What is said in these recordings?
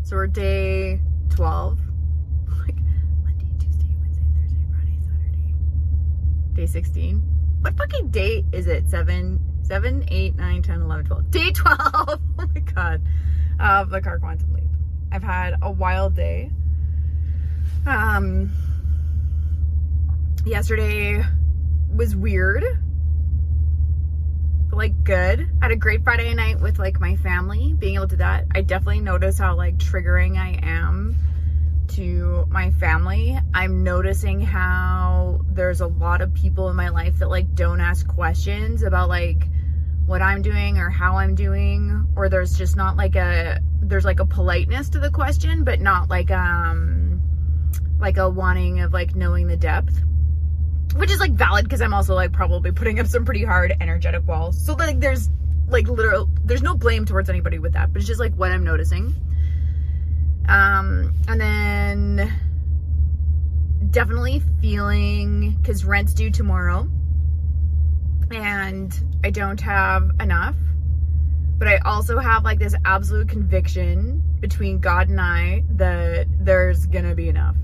So we're day 12. Like Monday, Tuesday, Wednesday, Thursday, Friday, Saturday. Day 16. What fucking date is it? 7, 8, 9, 10, 11, 12. Day 12. Oh my God. Of the car quantum leap. I've had a wild day. Yesterday was weird, but like good. I had a great Friday night with like my family, being able to do that. I definitely notice how like triggering I am to my family. I'm noticing how there's a lot of people in my life that like don't ask questions about like what I'm doing or how I'm doing, or there's just not like there's like a politeness to the question, but not like a wanting of like knowing the depth, which is like valid because I'm also like probably putting up some pretty hard energetic walls. So like there's like there's no blame towards anybody with that, but it's just like what I'm noticing. And then definitely feeling, because rent's due tomorrow and I don't have enough, but I also have like this absolute conviction between God and I that there's gonna be enough,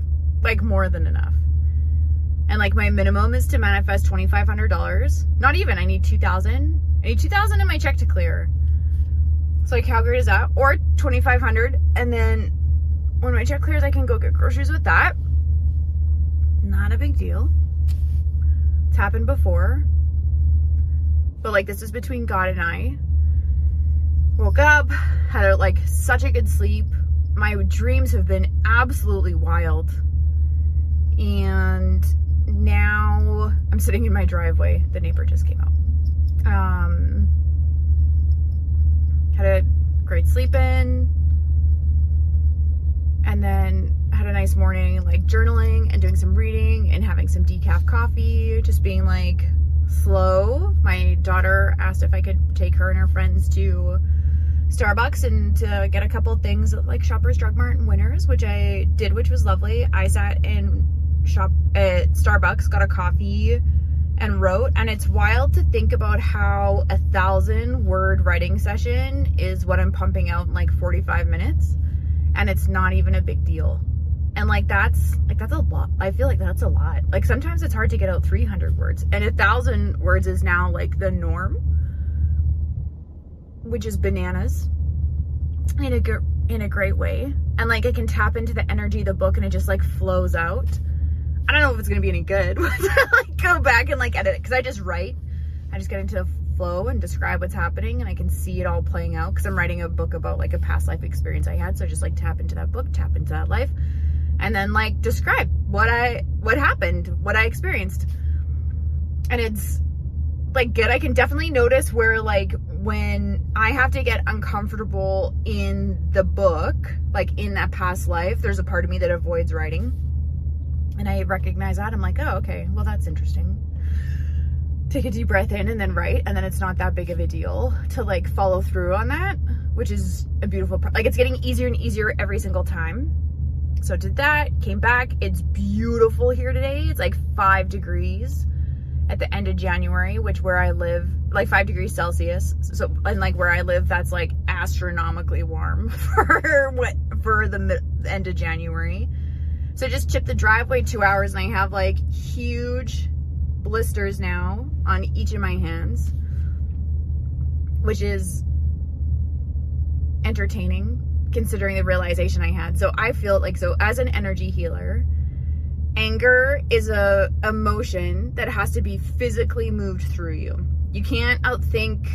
like more than enough. And like my minimum is to manifest $2,500. Not even, I need 2,000. I need 2,000 in my check to clear. So like how great is that? Or 2,500, and then when my check clears, I can go get groceries with that. Not a big deal. It's happened before. But like this is between God and I. Woke up, had like such a good sleep. My dreams have been absolutely wild. And now I'm sitting in my driveway. The neighbor just came out. Had a great sleep in. And then had a nice morning, like journaling and doing some reading and having some decaf coffee, just being like slow. My daughter asked if I could take her and her friends to Starbucks and to get a couple things at like Shoppers Drug Mart and Winners, which I did, which was lovely. I sat in shop at Starbucks, got a coffee and wrote, and it's wild to think about how 1,000-word writing session is what I'm pumping out in like 45 minutes, and it's not even a big deal. And like that's a lot. I feel like that's a lot. Like sometimes it's hard to get out 300 words, and 1,000 words is now like the norm, which is bananas in a great way. And like I can tap into the energy of the book and it just like flows out. I don't know if it's gonna be any good once I like go back and like edit it, because I just write. I just get into the flow and describe what's happening, and I can see it all playing out because I'm writing a book about like a past life experience I had. So I just like tap into that book, tap into that life, and then like describe what happened, what I experienced. And it's like good. I can definitely notice where like when I have to get uncomfortable in the book, like in that past life, there's a part of me that avoids writing. And I recognize that. I'm like, oh, okay, well, that's interesting. Take a deep breath in and then write. And then it's not that big of a deal to like follow through on that, which is a beautiful part. Like it's getting easier and easier every single time. So did that, came back. It's beautiful here today. It's like 5 degrees at the end of January, which where I live, like 5 degrees Celsius. So, and like where I live, that's like astronomically warm for the end of January. So just chipped the driveway 2 hours and I have like huge blisters now on each of my hands, which is entertaining considering the realization I had. So I feel like, so as an energy healer, anger is a emotion that has to be physically moved through you. You can't outthink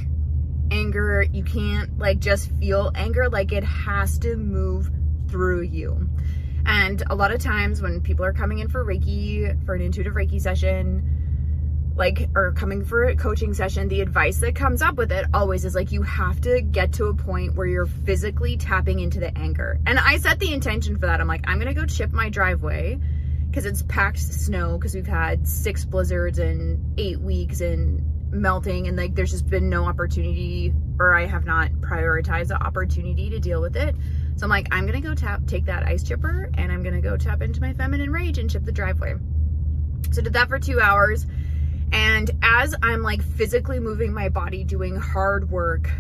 anger. You can't like just feel anger. Like it has to move through you. And a lot of times when people are coming in for Reiki, for an intuitive Reiki session, like, or coming for a coaching session, the advice that comes up with it always is like, you have to get to a point where you're physically tapping into the anger. And I set the intention for that. I'm like, I'm going to go chip my driveway because it's packed snow, because we've had 6 blizzards in 8 weeks and melting, and like there's just been no opportunity, or I have not prioritized the opportunity to deal with it. So I'm like, I'm gonna go take that ice chipper and I'm gonna go tap into my feminine rage and chip the driveway. So did that for 2 hours. And as I'm like physically moving my body, doing hard work,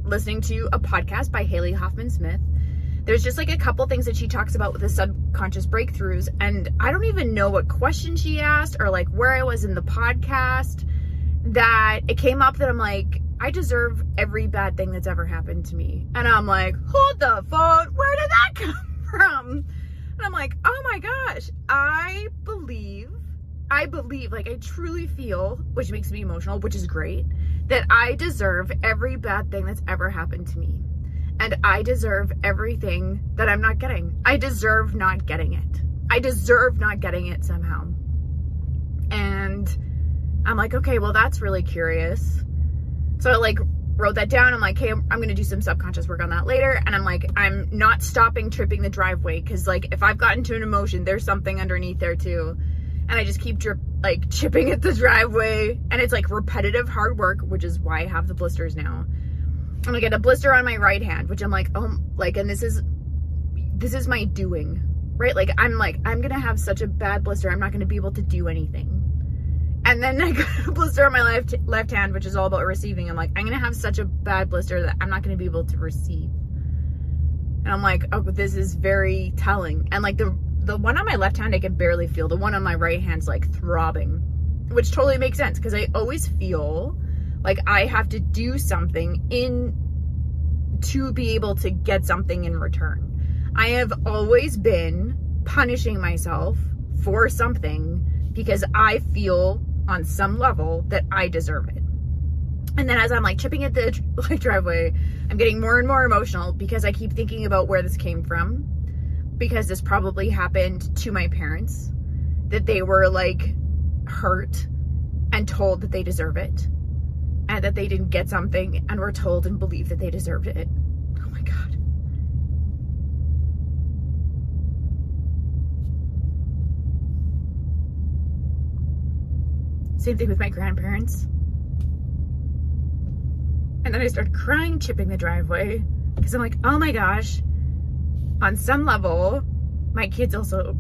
listening to a podcast by Haley Hoffman Smith, there's just like a couple things that she talks about with the subconscious breakthroughs, and I don't even know what question she asked or like where I was in the podcast that it came up that I'm like, I deserve every bad thing that's ever happened to me. And I'm like, hold the phone, where did that come from? And I'm like, oh my gosh, I believe, like I truly feel, which makes me emotional, which is great, that I deserve every bad thing that's ever happened to me. And I deserve everything that I'm not getting. I deserve not getting it. I deserve not getting it somehow. And I'm like, okay, well, that's really curious. So I like wrote that down. I'm like, hey, I'm going to do some subconscious work on that later. And I'm like, I'm not stopping tripping the driveway. Cause like, if I've gotten to an emotion, there's something underneath there too. And I just keep chipping at the driveway. And it's like repetitive hard work, which is why I have the blisters now. And I get a blister on my right hand, which I'm like, oh, like, and this is my doing, right? Like, I'm going to have such a bad blister. I'm not going to be able to do anything. And then I got a blister on my left hand, which is all about receiving. I'm like, I'm going to have such a bad blister that I'm not going to be able to receive. And I'm like, oh, this is very telling. And like the one on my left hand, I can barely feel. The one on my right hand's like throbbing, which totally makes sense because I always feel like I have to do something to be able to get something in return. I have always been punishing myself for something because I feel on some level that I deserve it. And then as I'm like chipping at the driveway, I'm getting more and more emotional because I keep thinking about where this came from, because this probably happened to my parents, that they were like hurt and told that they deserve it, and that they didn't get something and were told and believed that they deserved it. Oh my God. Same thing with my grandparents. And then I started crying, chipping the driveway, because I'm like, oh my gosh, on some level, my kids also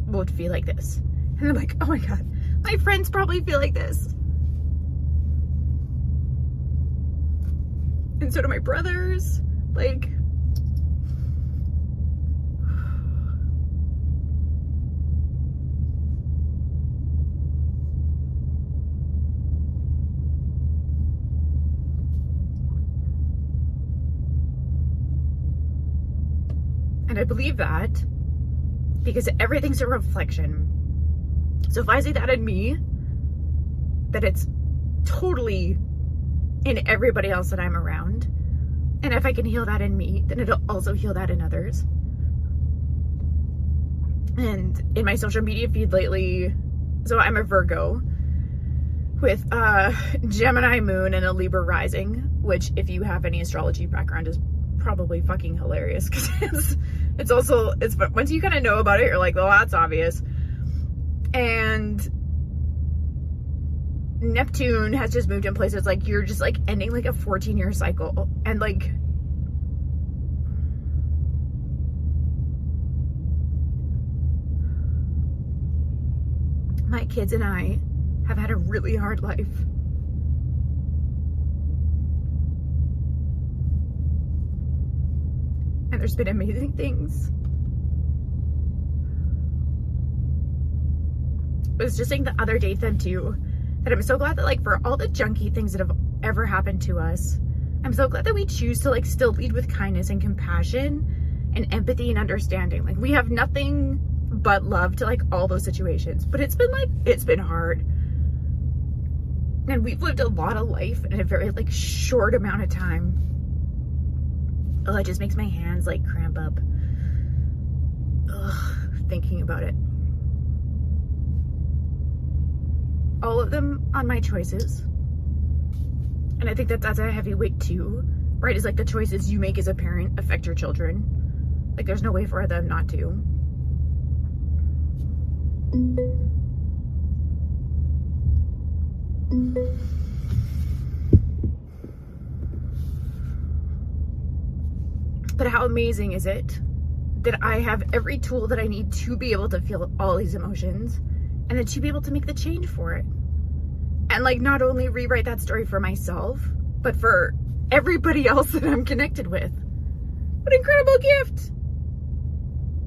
would feel like this. And I'm like, oh my God, my friends probably feel like this. And so do my brothers. Like, and I believe that because everything's a reflection. So if I see that in me, that it's totally in everybody else that I'm around. And if I can heal that in me, then it'll also heal that in others. And in my social media feed lately, so I'm a Virgo with a Gemini moon and a Libra rising, which if you have any astrology background is probably fucking hilarious, because it's once you kind of know about it, you're like, well, that's obvious. And Neptune has just moved in places like you're just like ending like a 14-year cycle, and like my kids and I have had a really hard life. And there's been amazing things. I was just saying the other day to them too, that I'm so glad that like for all the junky things that have ever happened to us, I'm so glad that we choose to like still lead with kindness and compassion and empathy and understanding. Like we have nothing but love to like all those situations, but it's been hard. And we've lived a lot of life in a very like short amount of time. Oh, it just makes my hands like cramp up. Ugh, thinking about it. All of them on my choices. And I think that that's a heavy weight too, right? Is like the choices you make as a parent affect your children. Like there's no way for them not to. But how amazing is it that I have every tool that I need to be able to feel all these emotions, and then to be able to make the change for it. And like not only rewrite that story for myself, but for everybody else that I'm connected with. What an incredible gift.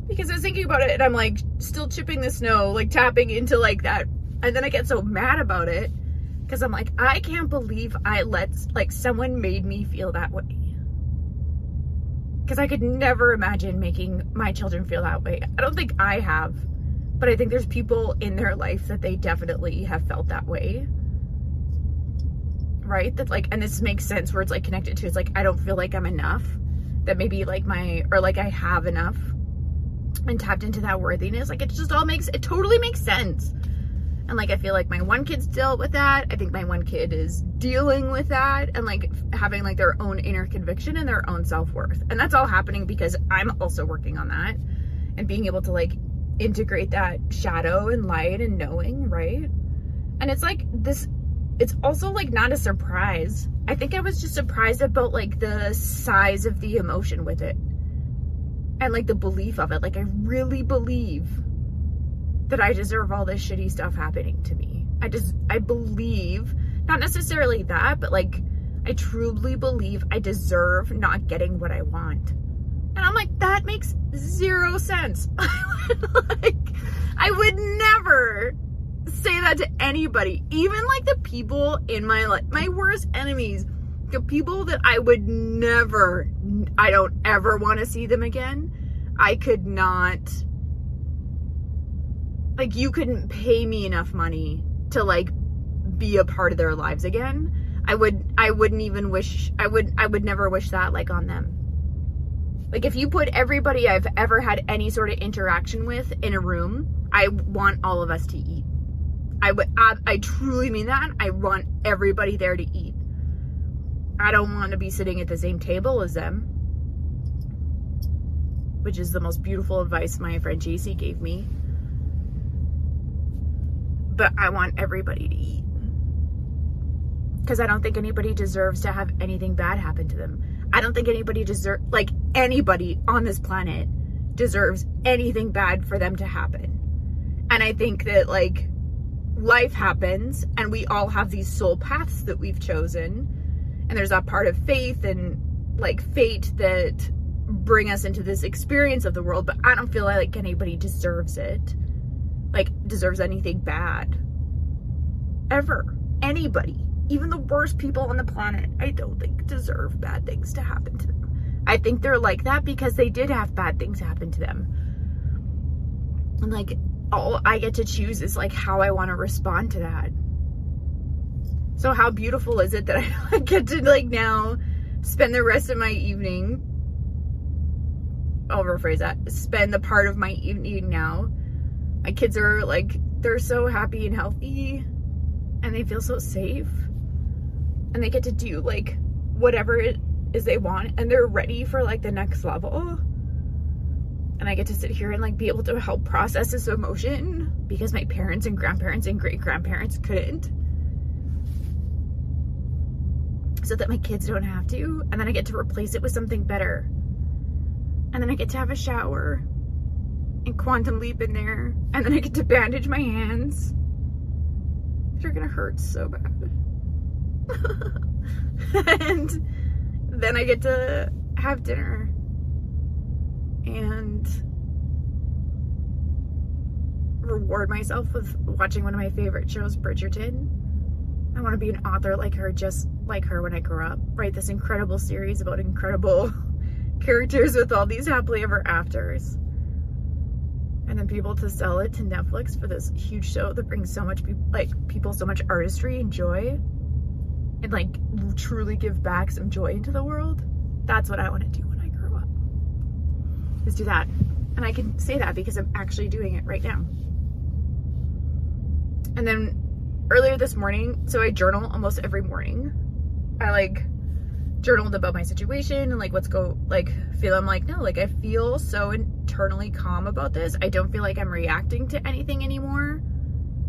Because I was thinking about it and I'm like still chipping the snow, like tapping into like that. And then I get so mad about it because I'm like, I can't believe I let, like, someone made me feel that way. Because I could never imagine making my children feel that way. I don't think I have, but I think there's people in their life that they definitely have felt that way. Right? That like, and this makes sense where it's like connected to, it's like, I don't feel like I'm enough. That maybe like or like I have enough and tapped into that worthiness. Like it just all it totally makes sense. And like, I feel like my one kid's dealt with that. I think my one kid is dealing with that and like having like their own inner conviction and their own self-worth. And that's all happening because I'm also working on that and being able to like integrate that shadow and light and knowing, right? And it's like this, it's also like not a surprise. I think I was just surprised about like the size of the emotion with it and like the belief of it. Like I really believe that I deserve all this shitty stuff happening to me. I believe, not necessarily that, but like I truly believe I deserve not getting what I want. And I'm like, that makes zero sense. I would never say that to anybody, even like the people in my life, my worst enemies, the people that I would never, I don't ever want to see them again. I could not, like, you couldn't pay me enough money to like be a part of their lives again. I wouldn't even wish, I would never wish that like on them. Like if you put everybody I've ever had any sort of interaction with in a room, I want all of us to eat. I truly mean that. I want everybody there to eat. I don't want to be sitting at the same table as them, which is the most beautiful advice my friend JC gave me. But I want everybody to eat. Because I don't think anybody deserves to have anything bad happen to them. I don't think anybody anybody on this planet deserves anything bad for them to happen. And I think that like life happens and we all have these soul paths that we've chosen. And there's that part of faith and like fate that bring us into this experience of the world. But I don't feel like anybody deserves it. Like deserves anything bad. Ever. Anybody. Even the worst people on the planet, I don't think deserve bad things to happen to them. I think they're like that because they did have bad things happen to them. And like, all I get to choose is like how I want to respond to that. So how beautiful is it that I get to like now spend the rest of my evening, I'll rephrase that, spend the part of my evening now. My kids are like, they're so happy and healthy and they feel so safe. And they get to do like whatever it is they want and they're ready for like the next level. And I get to sit here and like be able to help process this emotion because my parents and grandparents and great grandparents couldn't. So that my kids don't have to. And then I get to replace it with something better. And then I get to have a shower and quantum leap in there. And then I get to bandage my hands. They're gonna hurt so bad. And then I get to have dinner and reward myself with watching one of my favorite shows, Bridgerton. I want to be an author like her, just like her when I grow up. Write this incredible series about incredible characters with all these happily ever afters. And then be able to sell it to Netflix for this huge show that brings so much people so much artistry and joy. And like truly give back some joy into the world. That's what I want to do when I grow up. Is do that. And I can say that because I'm actually doing it right now. And then earlier this morning, so I journal almost every morning. I like journaled about my situation and like I'm like, no, like I feel so internally calm about this. I don't feel like I'm reacting to anything anymore.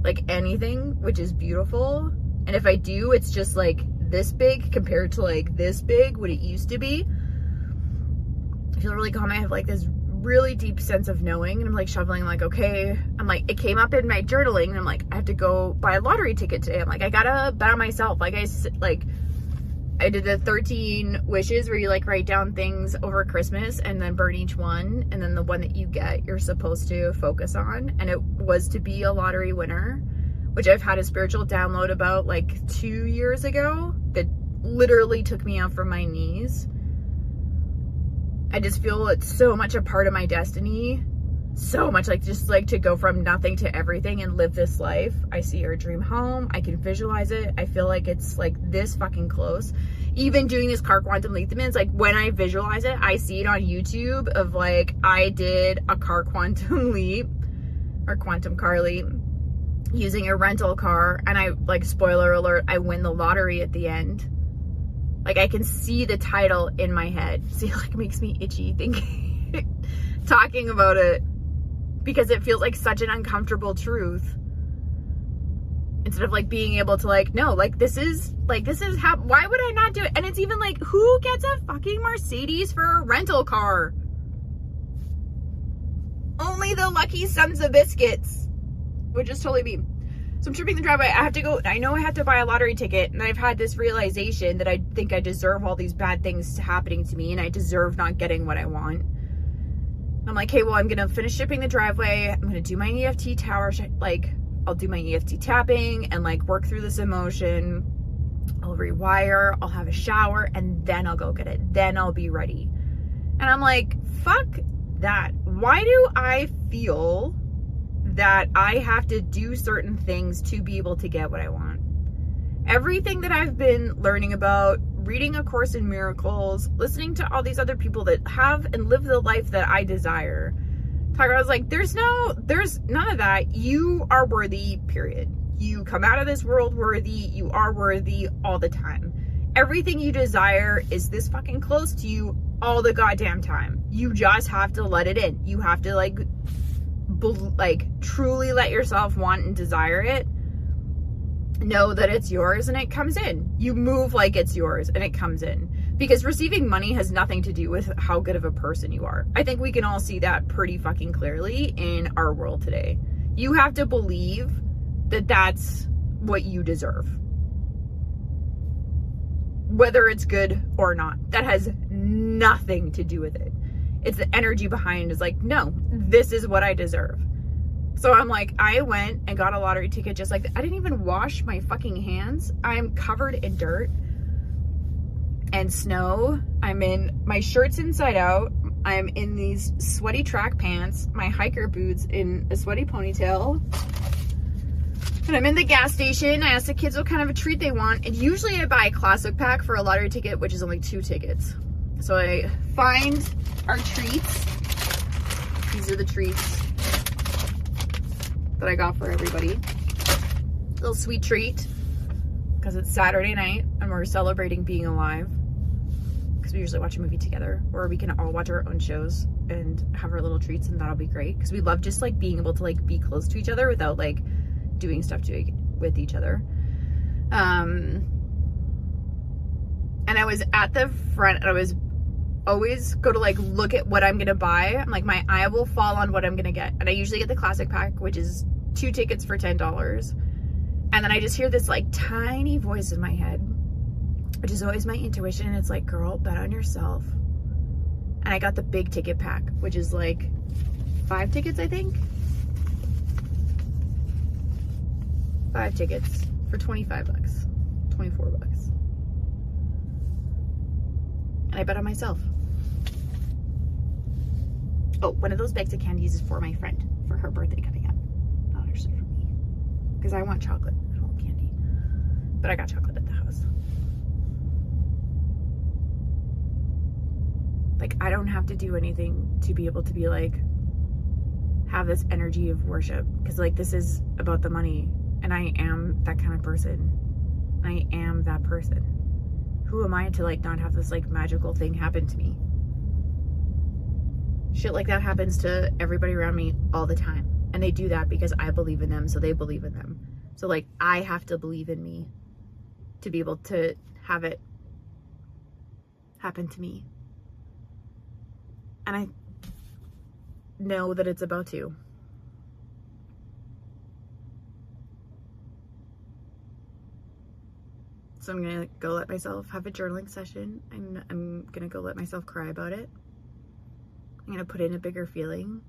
Like anything, which is beautiful. And if I do, it's just like this big compared to like this big, what it used to be. I feel really calm. I have like this really deep sense of knowing. And I'm like shoveling, like, okay. I'm like, it came up in my journaling. And I'm like, I have to go buy a lottery ticket today. I'm like, I gotta bet on myself. Like I did the 13 wishes where you like write down things over Christmas and then burn each one. And then the one that you get, you're supposed to focus on. And it was to be a lottery winner, which I've had a spiritual download about like 2 years ago that literally took me out from my knees. I just feel it's so much a part of my destiny. So much, like, just like to go from nothing to everything and live this life. I see our dream home. I can visualize it. I feel like it's like this fucking close. Even doing this car quantum leap, it's like when I visualize it, I see it on YouTube of like, I did a car quantum leap or quantum car leap using a rental car. And I, like, spoiler alert, I win the lottery at the end. Like, I can see the title in my head. See, it like makes me itchy thinking, talking about it. Because it feels like such an uncomfortable truth. Instead of like being able to like, no, like this is how, why would I not do it? And it's even like, who gets a fucking Mercedes for a rental car? Only the lucky sons of biscuits. Would just totally be. So I'm tripping the driveway. I have to go, I know I have to buy a lottery ticket. And I've had this realization that I think I deserve all these bad things happening to me. And I deserve not getting what I want. I'm like, hey, well, I'm going to finish shipping the driveway. I'm going to do my EFT tower. Like, I'll do my EFT tapping and like work through this emotion. I'll rewire. I'll have a shower and then I'll go get it. Then I'll be ready. And I'm like, fuck that. Why do I feel that I have to do certain things to be able to get what I want? Everything that I've been learning about, reading A Course in Miracles, listening to all these other people that have and live the life that I desire. I was like, there's none of that. You are worthy, period. You come out of this world worthy. You are worthy all the time. Everything you desire is this fucking close to you all the goddamn time. You just have to let it in. You have to like truly let yourself want and desire it. Know that it's yours and it comes in. You move like it's yours and it comes in. Because receiving money has nothing to do with how good of a person you are. I think we can all see that pretty fucking clearly in our world today. You have to believe that that's what you deserve. Whether it's good or not. That has nothing to do with it. It's the energy behind is like, no, this is what I deserve. So I'm like, I went and got a lottery ticket just like that. I didn't even wash my fucking hands. I'm covered in dirt and snow. I'm in, my shirt's inside out. I'm in these sweaty track pants, my hiker boots in a sweaty ponytail. And I'm in the gas station. I asked the kids what kind of a treat they want. And usually I buy a classic pack for a lottery ticket, which is only 2 tickets. So I find our treats. These are the treats that I got for everybody. Little sweet treat because it's Saturday night and we're celebrating being alive, because we usually watch a movie together, or we can all watch our own shows and have our little treats, and that'll be great because we love just like being able to like be close to each other without like doing stuff with each other. And I was at the front and I was always go to like look at what I'm gonna buy. I'm like, my eye will fall on what I'm gonna get, and I usually get the classic pack, which is 2 tickets for $10. And then I just hear this like tiny voice in my head, which is always my intuition, and it's like, girl, bet on yourself. And I got the big ticket pack, which is like 5 tickets, I think. 5 tickets for $25, $24. And I bet on myself. Oh, one of those bags of candies is for my friend for her birthday coming up. Not actually for me. Because I want chocolate. I don't want candy. But I got chocolate at the house. Like, I don't have to do anything to be able to be like, have this energy of worship. Because like, this is about the money. And I am that kind of person. I am that person. Who am I to like not have this like magical thing happen to me? Shit like that happens to everybody around me all the time. And they do that because I believe in them, so they believe in them. So like, I have to believe in me to be able to have it happen to me. And I know that it's about to. So I'm gonna go let myself have a journaling session. I'm gonna go let myself cry about it. I'm gonna put in a bigger feeling.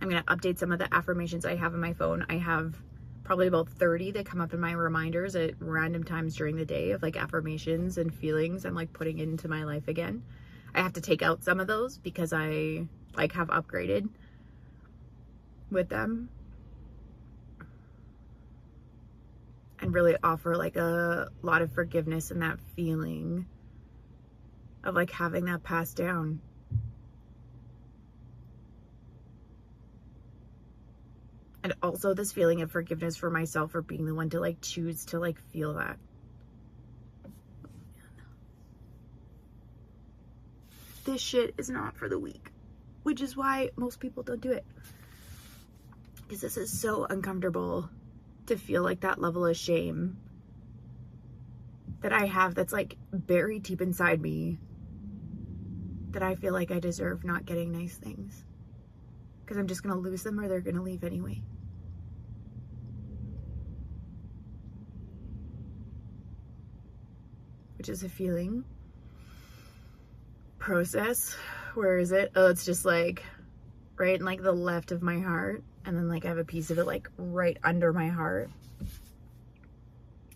I'm gonna update some of the affirmations I have on my phone. I have probably about 30 that come up in my reminders at random times during the day of like affirmations and feelings I'm like putting into my life again. I have to take out some of those because I like have upgraded with them. And really offer like a lot of forgiveness and that feeling of like having that passed down. And also this feeling of forgiveness for myself for being the one to like choose to like feel that. This shit is not for the weak, which is why most people don't do it. Because this is so uncomfortable to feel like that level of shame that I have that's like buried deep inside me, that I feel like I deserve not getting nice things because I'm just gonna lose them or they're gonna leave anyway. Which is a feeling process. Where is it? Oh, it's just like right in like the left of my heart. And then like I have a piece of it like right under my heart.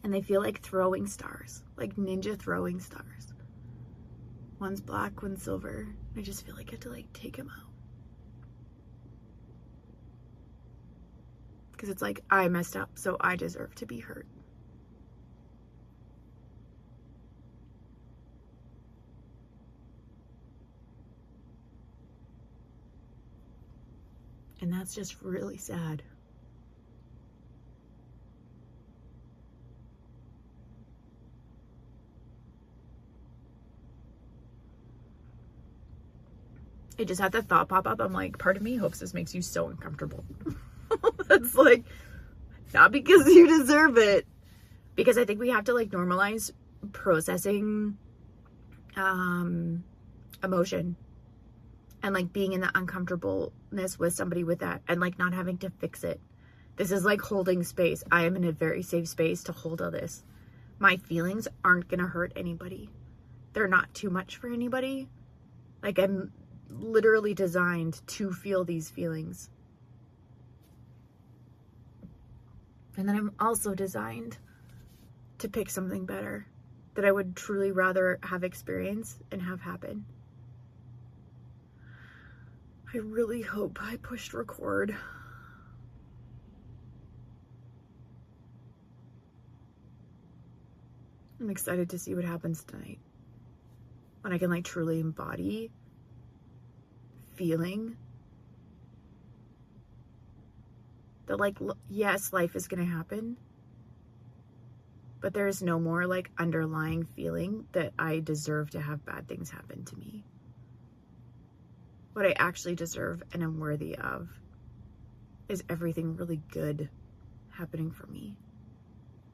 And they feel like throwing stars, like ninja throwing stars. One's black, one's silver. I just feel like I have to like take them out. Because it's like I messed up, so I deserve to be hurt. And that's just really sad. I just had that thought pop up. I'm like, part of me hopes this makes you so uncomfortable. That's like, not because you deserve it. Because I think we have to like normalize processing emotion. And like being in the uncomfortableness with somebody with that and like not having to fix it. This is like holding space. I am in a very safe space to hold all this. My feelings aren't gonna hurt anybody. They're not too much for anybody. Like I'm literally designed to feel these feelings. And then I'm also designed to pick something better that I would truly rather have experienced and have happen. I really hope I pushed record. I'm excited to see what happens tonight. When I can like truly embody feeling that like, yes, life is gonna happen, but there is no more like underlying feeling that I deserve to have bad things happen to me. What I actually deserve and am worthy of is everything really good happening for me.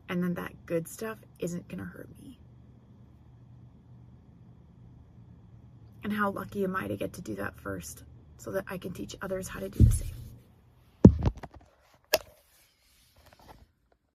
And then that good stuff isn't gonna hurt me. And how lucky am I to get to do that first so that I can teach others how to do the same.